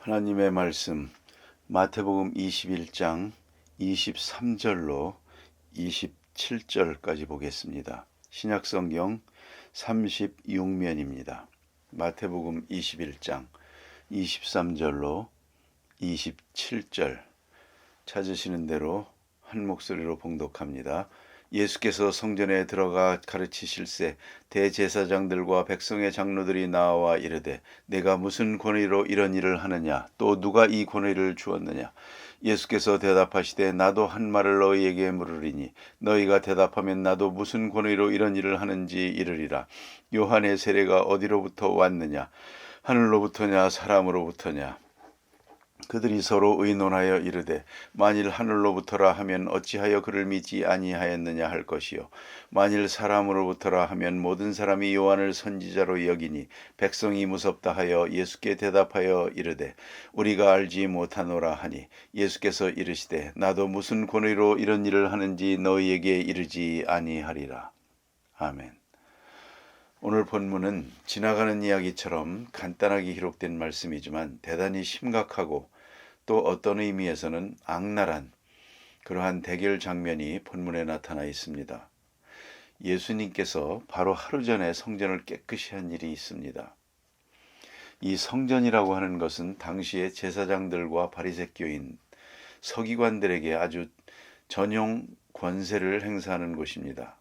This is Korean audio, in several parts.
하나님의 말씀 마태복음 21장 23절로 27절까지 보겠습니다. 신약성경 36면입니다. 마태복음 21장 23절로 27절 찾으시는 대로 한 목소리로 봉독합니다. 예수께서 성전에 들어가 가르치실새 대제사장들과 백성의 장로들이 나와 이르되 내가 무슨 권위로 이런 일을 하느냐 또 누가 이 권위를 주었느냐. 예수께서 대답하시되 나도 한 말을 너희에게 물으리니 너희가 대답하면 나도 무슨 권위로 이런 일을 하는지 이르리라. 요한의 세례가 어디로부터 왔느냐 하늘로부터냐 사람으로부터냐. 그들이 서로 의논하여 이르되 만일 하늘로부터라 하면 어찌하여 그를 믿지 아니하였느냐 할 것이요 만일 사람으로부터라 하면 모든 사람이 요한을 선지자로 여기니 백성이 무섭다 하여 예수께 대답하여 이르되 우리가 알지 못하노라 하니 예수께서 이르시되 나도 무슨 권위로 이런 일을 하는지 너희에게 이르지 아니하리라. 아멘. 오늘 본문은 지나가는 이야기처럼 간단하게 기록된 말씀이지만 대단히 심각하고 또 어떤 의미에서는 악랄한 그러한 대결 장면이 본문에 나타나 있습니다. 예수님께서 바로 하루 전에 성전을 깨끗이 한 일이 있습니다. 이 성전이라고 하는 것은 당시의 제사장들과 바리새교인, 서기관들에게 아주 전용 권세를 행사하는 곳입니다.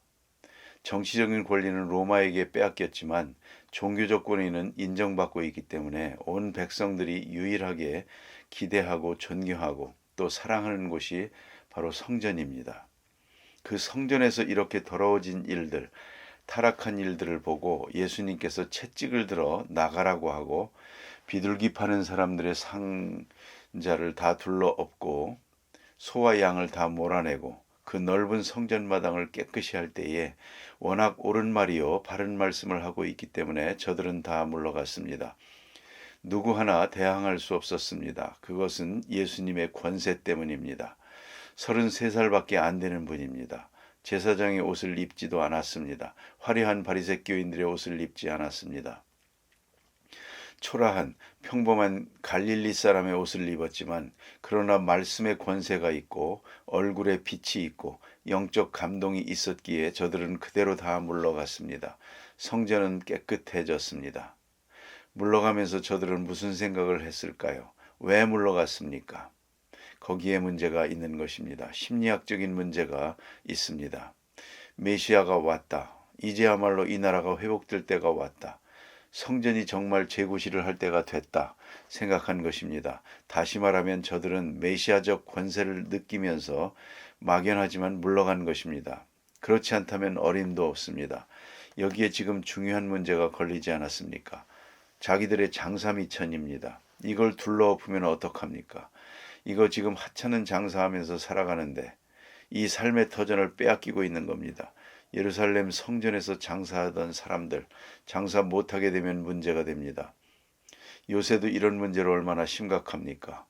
정치적인 권리는 로마에게 빼앗겼지만 종교적 권위는 인정받고 있기 때문에 온 백성들이 유일하게 기대하고 존경하고 또 사랑하는 곳이 바로 성전입니다. 그 성전에서 이렇게 더러워진 일들, 타락한 일들을 보고 예수님께서 채찍을 들어 나가라고 하고 비둘기 파는 사람들의 상자를 다 둘러엎고 소와 양을 다 몰아내고 그 넓은 성전마당을 깨끗이 할 때에 워낙 옳은 말이요 바른 말씀을 하고 있기 때문에 저들은 다 물러갔습니다. 누구 하나 대항할 수 없었습니다. 그것은 예수님의 권세 때문입니다. 33살밖에 안 되는 분입니다. 제사장의 옷을 입지도 않았습니다. 화려한 바리새교인들의 옷을 입지 않았습니다. 초라한 평범한 갈릴리 사람의 옷을 입었지만 그러나 말씀의 권세가 있고 얼굴에 빛이 있고 영적 감동이 있었기에 저들은 그대로 다 물러갔습니다. 성전은 깨끗해졌습니다. 물러가면서 저들은 무슨 생각을 했을까요? 왜 물러갔습니까? 거기에 문제가 있는 것입니다. 심리학적인 문제가 있습니다. 메시아가 왔다. 이제야말로 이 나라가 회복될 때가 왔다. 성전이 정말 재구시를 할 때가 됐다 생각한 것입니다. 다시 말하면 저들은 메시아적 권세를 느끼면서 막연하지만 물러간 것입니다. 그렇지 않다면 어림도 없습니다. 여기에 지금 중요한 문제가 걸리지 않았습니까? 자기들의 장사미천입니다. 이걸 둘러엎으면 어떡합니까? 이거 지금 하찮은 장사하면서 살아가는데 이 삶의 터전을 빼앗기고 있는 겁니다. 예루살렘 성전에서 장사하던 사람들, 장사 못하게 되면 문제가 됩니다. 요새도 이런 문제로 얼마나 심각합니까?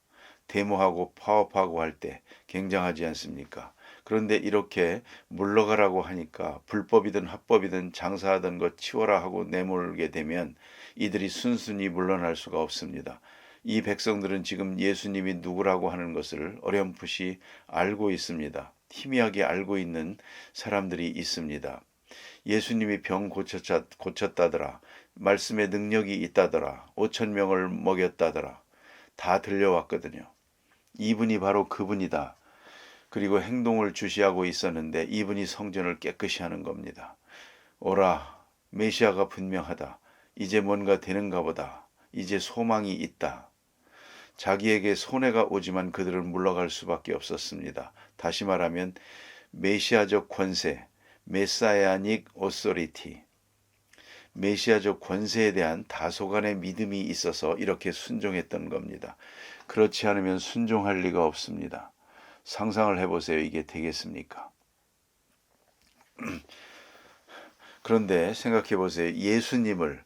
데모하고 파업하고 할 때 굉장하지 않습니까? 그런데 이렇게 물러가라고 하니까 불법이든 합법이든 장사하던 것 치워라 하고 내몰게 되면 이들이 순순히 물러날 수가 없습니다. 이 백성들은 지금 예수님이 누구라고 하는 것을 어렴풋이 알고 있습니다. 희미하게 알고 있는 사람들이 있습니다. 예수님이 병 고쳤다더라. 말씀의 능력이 있다더라. 5,000명을 먹였다더라. 다 들려왔거든요. 이분이 바로 그분이다. 그리고 행동을 주시하고 있었는데 이분이 성전을 깨끗이 하는 겁니다. 오라, 메시아가 분명하다. 이제 뭔가 되는가 보다. 이제 소망이 있다. 자기에게 손해가 오지만 그들은 물러갈 수밖에 없었습니다. 다시 말하면 메시아적 권세, 메사야닉 오소리티, 메시아적 권세에 대한 다소간의 믿음이 있어서 이렇게 순종했던 겁니다. 그렇지 않으면 순종할 리가 없습니다. 상상을 해보세요. 이게 되겠습니까? 그런데 생각해 보세요. 예수님을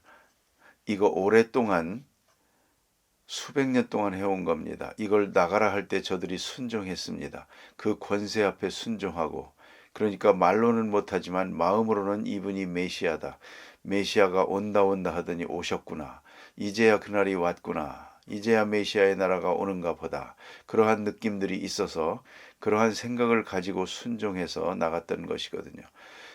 이거 오랫동안 수백 년 동안 해온 겁니다. 이걸 나가라 할 때 저들이 순종했습니다. 그 권세 앞에 순종하고, 그러니까 말로는 못하지만 마음으로는 이분이 메시아다. 메시아가 온다 하더니 오셨구나. 이제야 그날이 왔구나. 이제야 메시아의 나라가 오는가 보다. 그러한 느낌들이 있어서 그러한 생각을 가지고 순종해서 나갔던 것이거든요.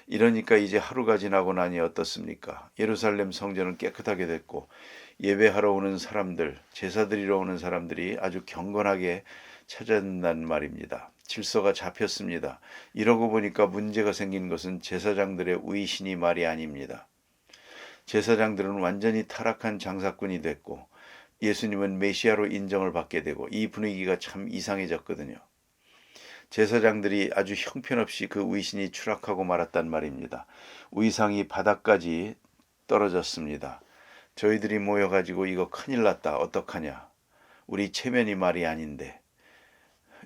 이러니까 이제 하루가 지나고 나니 어떻습니까? 예루살렘 성전은 깨끗하게 됐고 예배하러 오는 사람들, 제사 드리러 오는 사람들이 아주 경건하게 찾아낸단 말입니다. 질서가 잡혔습니다. 이러고 보니까 문제가 생긴 것은 제사장들의 위신이 말이 아닙니다. 제사장들은 완전히 타락한 장사꾼이 됐고 예수님은 메시아로 인정을 받게 되고 이 분위기가 참 이상해졌거든요. 제사장들이 아주 형편없이 그 위신이 추락하고 말았단 말입니다. 위상이 바닥까지 떨어졌습니다. 저희들이 모여가지고 이거 큰일 났다 어떡하냐. 우리 체면이 말이 아닌데.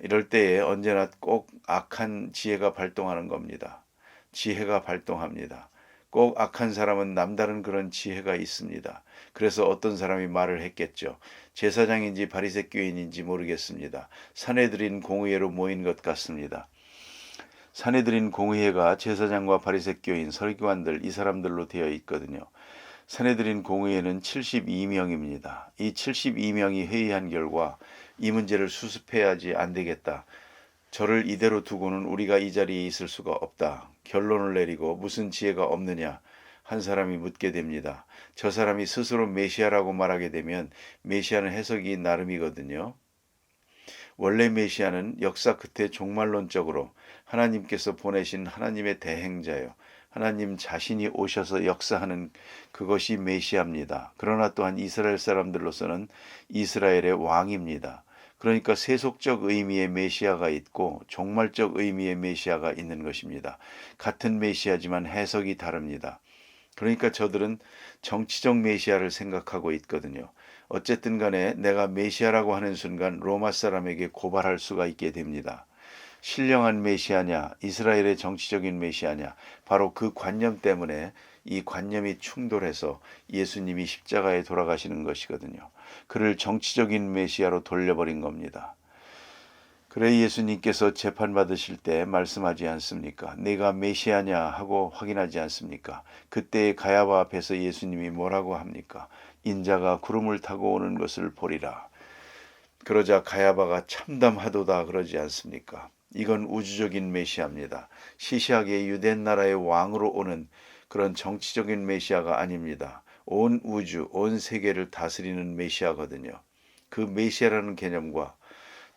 이럴 때에 언제나 꼭 악한 지혜가 발동하는 겁니다. 지혜가 발동합니다. 꼭 악한 사람은 남다른 그런 지혜가 있습니다. 그래서 어떤 사람이 말을 했겠죠. 제사장인지 바리새교인인지 모르겠습니다. 사내들인 공의회로 모인 것 같습니다. 사내들인 공의회가 제사장과 바리새교인, 서기관들 이 사람들로 되어 있거든요. 사내들인 공의회는 72명입니다. 이 72명이 회의한 결과 이 문제를 수습해야지 안 되겠다. 저를 이대로 두고는 우리가 이 자리에 있을 수가 없다. 결론을 내리고 무슨 지혜가 없느냐 한 사람이 묻게 됩니다. 저 사람이 스스로 메시아라고 말하게 되면 메시아는 해석이 나름이거든요. 원래 메시아는 역사 끝에 종말론적으로 하나님께서 보내신 하나님의 대행자요. 하나님 자신이 오셔서 역사하는 그것이 메시아입니다. 그러나 또한 이스라엘 사람들로서는 이스라엘의 왕입니다. 그러니까 세속적 의미의 메시아가 있고 종말적 의미의 메시아가 있는 것입니다. 같은 메시아지만 해석이 다릅니다. 그러니까 저들은 정치적 메시아를 생각하고 있거든요. 어쨌든 간에 내가 메시아라고 하는 순간 로마 사람에게 고발할 수가 있게 됩니다. 신령한 메시아냐, 이스라엘의 정치적인 메시아냐, 바로 그 관념 때문에 이 관념이 충돌해서 예수님이 십자가에 돌아가시는 것이거든요. 그를 정치적인 메시아로 돌려버린 겁니다. 그래 예수님께서 재판받으실 때 말씀하지 않습니까? 내가 메시아냐 하고 확인하지 않습니까? 그때 가야바 앞에서 예수님이 뭐라고 합니까? 인자가 구름을 타고 오는 것을 보리라. 그러자 가야바가 참담하도다 그러지 않습니까? 이건 우주적인 메시아입니다. 시시하게 유대 나라의 왕으로 오는 그런 정치적인 메시아가 아닙니다. 온 우주, 온 세계를 다스리는 메시아거든요. 그 메시아라는 개념과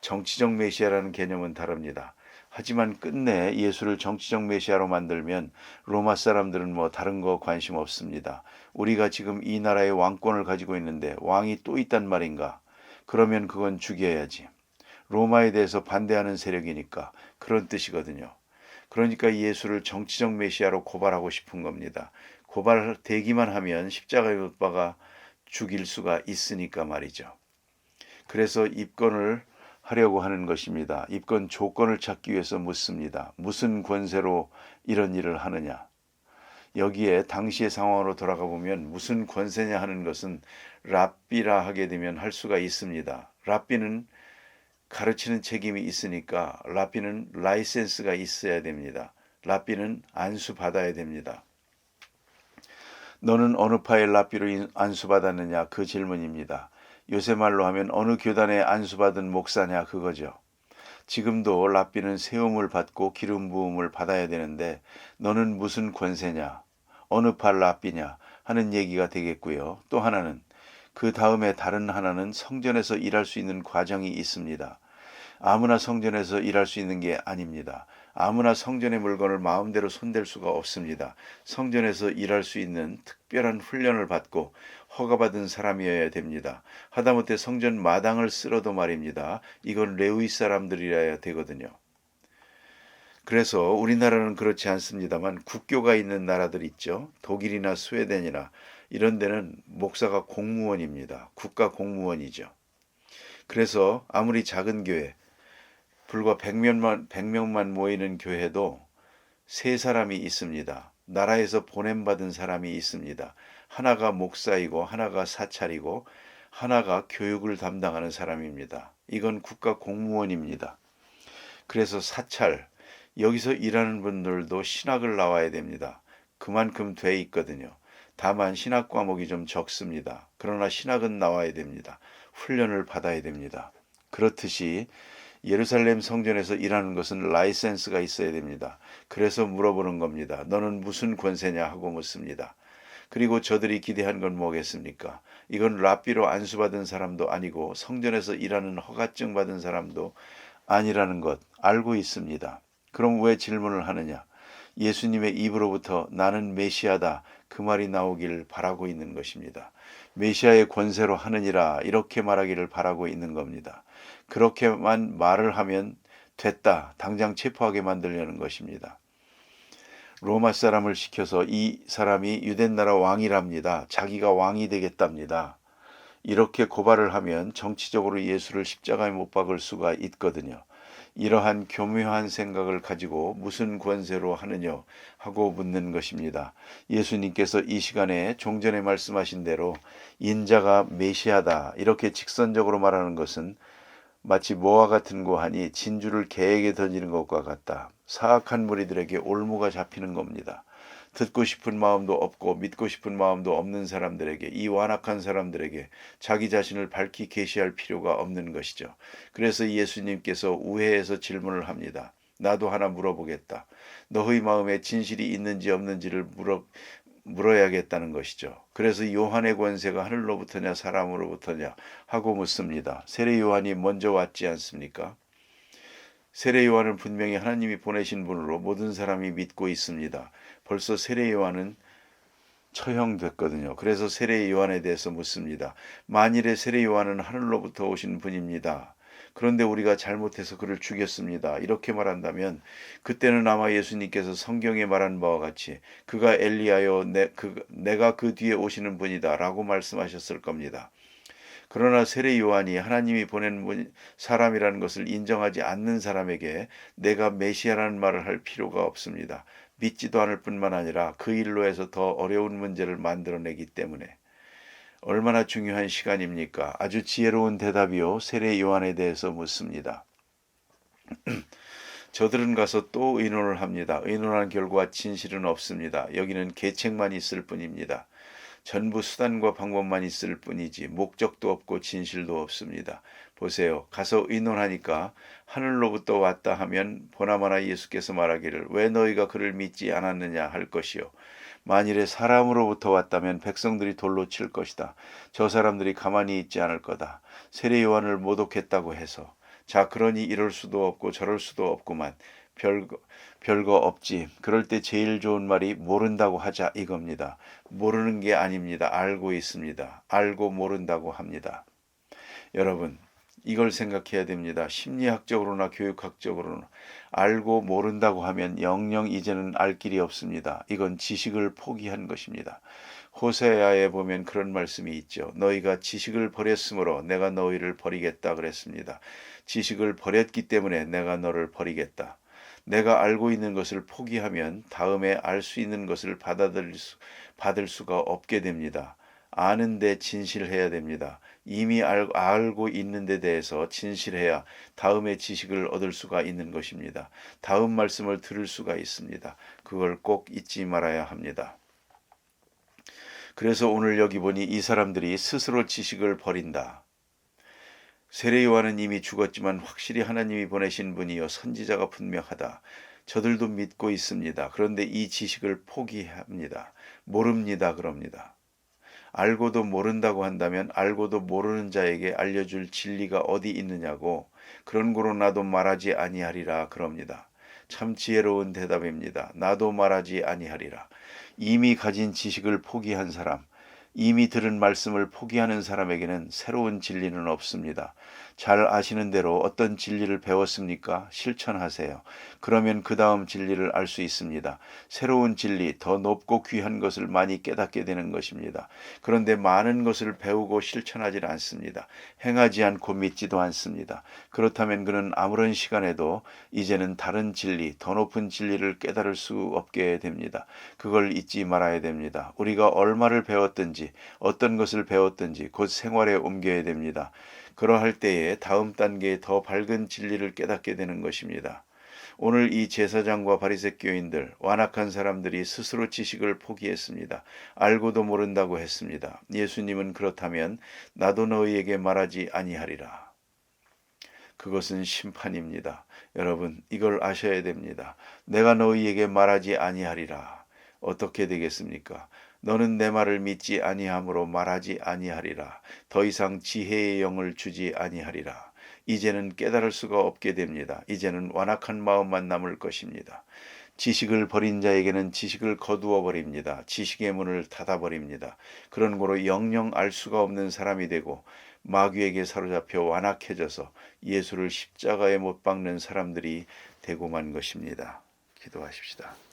정치적 메시아라는 개념은 다릅니다. 하지만 끝내 예수를 정치적 메시아로 만들면 로마 사람들은 뭐 다른 거 관심 없습니다. 우리가 지금 이 나라의 왕권을 가지고 있는데 왕이 또 있단 말인가? 그러면 그건 죽여야지. 로마에 대해서 반대하는 세력이니까 그런 뜻이거든요. 그러니까 예수를 정치적 메시아로 고발하고 싶은 겁니다. 고발되기만 하면 십자가에 못 박아 죽일 수가 있으니까 말이죠. 그래서 입건을 하려고 하는 것입니다. 입건 조건을 찾기 위해서 묻습니다. 무슨 권세로 이런 일을 하느냐. 여기에 당시의 상황으로 돌아가 보면 무슨 권세냐 하는 것은 랍비라 하게 되면 할 수가 있습니다. 랍비는 가르치는 책임이 있으니까 랍비는 라이센스가 있어야 됩니다. 랍비는 안수받아야 됩니다. 너는 어느 파의 랍비로 안수받았느냐 그 질문입니다. 요새 말로 하면 어느 교단에 안수받은 목사냐 그거죠. 지금도 랍비는 세움을 받고 기름 부음을 받아야 되는데 너는 무슨 권세냐 어느 파 랍비냐 하는 얘기가 되겠고요. 또 하나는 그 다음에 다른 하나는 성전에서 일할 수 있는 과정이 있습니다. 아무나 성전에서 일할 수 있는 게 아닙니다. 아무나 성전의 물건을 마음대로 손댈 수가 없습니다. 성전에서 일할 수 있는 특별한 훈련을 받고 허가받은 사람이어야 됩니다. 하다못해 성전 마당을 쓸어도 말입니다. 이건 레위 사람들이라야 되거든요. 그래서 우리나라는 그렇지 않습니다만 국교가 있는 나라들 있죠. 독일이나 스웨덴이나 이런 데는 목사가 공무원입니다. 국가 공무원이죠. 그래서 아무리 작은 교회, 불과 100명만 모이는 교회도 세 사람이 있습니다. 나라에서 보냄받은 사람이 있습니다. 하나가 목사이고 하나가 사찰이고 하나가 교육을 담당하는 사람입니다. 이건 국가 공무원입니다. 그래서 사찰, 여기서 일하는 분들도 신학을 나와야 됩니다. 그만큼 돼 있거든요. 다만 신학 과목이 좀 적습니다. 그러나 신학은 나와야 됩니다. 훈련을 받아야 됩니다. 그렇듯이 예루살렘 성전에서 일하는 것은 라이센스가 있어야 됩니다. 그래서 물어보는 겁니다. 너는 무슨 권세냐 하고 묻습니다. 그리고 저들이 기대한 건 뭐겠습니까? 이건 랍비로 안수받은 사람도 아니고 성전에서 일하는 허가증 받은 사람도 아니라는 것 알고 있습니다. 그럼 왜 질문을 하느냐? 예수님의 입으로부터 나는 메시아다 그 말이 나오길 바라고 있는 것입니다. 메시아의 권세로 하느니라 이렇게 말하기를 바라고 있는 겁니다. 그렇게만 말을 하면 됐다 당장 체포하게 만들려는 것입니다. 로마 사람을 시켜서 이 사람이 유대나라 왕이랍니다. 자기가 왕이 되겠답니다. 이렇게 고발을 하면 정치적으로 예수를 십자가에 못 박을 수가 있거든요. 이러한 교묘한 생각을 가지고 무슨 권세로 하느냐 하고 묻는 것입니다. 예수님께서 이 시간에 종전에 말씀하신 대로 인자가 메시아다 이렇게 직선적으로 말하는 것은 마치 뭐와 같은 고 하니 진주를 개에게 던지는 것과 같다. 사악한 무리들에게 올무가 잡히는 겁니다. 듣고 싶은 마음도 없고 믿고 싶은 마음도 없는 사람들에게 이 완악한 사람들에게 자기 자신을 밝히 계시할 필요가 없는 것이죠. 그래서 예수님께서 우회해서 질문을 합니다. 나도 하나 물어보겠다. 너희 마음에 진실이 있는지 없는지를 물어야겠다는 것이죠. 그래서 요한의 권세가 하늘로부터냐 사람으로부터냐 하고 묻습니다. 세례 요한이 먼저 왔지 않습니까? 세례 요한은 분명히 하나님이 보내신 분으로 모든 사람이 믿고 있습니다. 벌써 세례 요한은 처형됐거든요. 그래서 세례 요한에 대해서 묻습니다. 만일에 세례 요한은 하늘로부터 오신 분입니다. 그런데 우리가 잘못해서 그를 죽였습니다. 이렇게 말한다면 그때는 아마 예수님께서 성경에 말한 바와 같이 그가 엘리야요 내가 그 뒤에 오시는 분이다 라고 말씀하셨을 겁니다. 그러나 세례 요한이 하나님이 보낸 사람이라는 것을 인정하지 않는 사람에게 내가 메시아라는 말을 할 필요가 없습니다. 믿지도 않을 뿐만 아니라 그 일로 해서 더 어려운 문제를 만들어내기 때문에 얼마나 중요한 시간입니까? 아주 지혜로운 대답이요. 세례 요한에 대해서 묻습니다. 저들은 가서 또 의논을 합니다. 의논한 결과 진실은 없습니다. 여기는 계책만 있을 뿐입니다. 전부 수단과 방법만 있을 뿐이지 목적도 없고 진실도 없습니다. 보세요. 가서 의논하니까 하늘로부터 왔다 하면 보나마나 예수께서 말하기를 왜 너희가 그를 믿지 않았느냐 할 것이요. 만일에 사람으로부터 왔다면 백성들이 돌로 칠 것이다. 저 사람들이 가만히 있지 않을 거다. 세례 요한을 모독했다고 해서 자 그러니 이럴 수도 없고 저럴 수도 없구만. 별거 없지. 그럴 때 제일 좋은 말이 모른다고 하자 이겁니다. 모르는 게 아닙니다. 알고 있습니다. 알고 모른다고 합니다. 여러분 이걸 생각해야 됩니다. 심리학적으로나 교육학적으로나 알고 모른다고 하면 영영 이제는 알 길이 없습니다. 이건 지식을 포기한 것입니다. 호세아에 보면 그런 말씀이 있죠. 너희가 지식을 버렸으므로 내가 너희를 버리겠다 그랬습니다. 지식을 버렸기 때문에 내가 너를 버리겠다. 내가 알고 있는 것을 포기하면 다음에 알 수 있는 것을 받을 수가 없게 됩니다. 아는데 진실해야 됩니다. 이미 알고 있는 데 대해서 진실해야 다음에 지식을 얻을 수가 있는 것입니다. 다음 말씀을 들을 수가 있습니다. 그걸 꼭 잊지 말아야 합니다. 그래서 오늘 여기 보니 이 사람들이 스스로 지식을 버린다. 세례 요한은 이미 죽었지만 확실히 하나님이 보내신 분이여 선지자가 분명하다. 저들도 믿고 있습니다. 그런데 이 지식을 포기합니다. 모릅니다. 그럽니다. 알고도 모른다고 한다면 알고도 모르는 자에게 알려줄 진리가 어디 있느냐고 그런 거로 나도 말하지 아니하리라 그럽니다. 참 지혜로운 대답입니다. 나도 말하지 아니하리라. 이미 가진 지식을 포기한 사람, 이미 들은 말씀을 포기하는 사람에게는 새로운 진리는 없습니다. 잘 아시는 대로 어떤 진리를 배웠습니까? 실천하세요. 그러면 그 다음 진리를 알 수 있습니다. 새로운 진리, 더 높고 귀한 것을 많이 깨닫게 되는 것입니다. 그런데 많은 것을 배우고 실천하지 않습니다. 행하지 않고 믿지도 않습니다. 그렇다면 그는 아무런 시간에도 이제는 다른 진리, 더 높은 진리를 깨달을 수 없게 됩니다. 그걸 잊지 말아야 됩니다. 우리가 얼마를 배웠든지 어떤 것을 배웠든지 곧 생활에 옮겨야 됩니다. 그러할 때에 다음 단계에 더 밝은 진리를 깨닫게 되는 것입니다. 오늘 이 제사장과 바리새교인들, 완악한 사람들이 스스로 지식을 포기했습니다. 알고도 모른다고 했습니다. 예수님은 그렇다면 나도 너희에게 말하지 아니하리라. 그것은 심판입니다. 여러분, 이걸 아셔야 됩니다. 내가 너희에게 말하지 아니하리라. 어떻게 되겠습니까? 너는 내 말을 믿지 아니하므로 말하지 아니하리라. 더 이상 지혜의 영을 주지 아니하리라. 이제는 깨달을 수가 없게 됩니다. 이제는 완악한 마음만 남을 것입니다. 지식을 버린 자에게는 지식을 거두어 버립니다. 지식의 문을 닫아 버립니다. 그런 거로 영영 알 수가 없는 사람이 되고 마귀에게 사로잡혀 완악해져서 예수를 십자가에 못 박는 사람들이 되고 만 것입니다. 기도하십시다.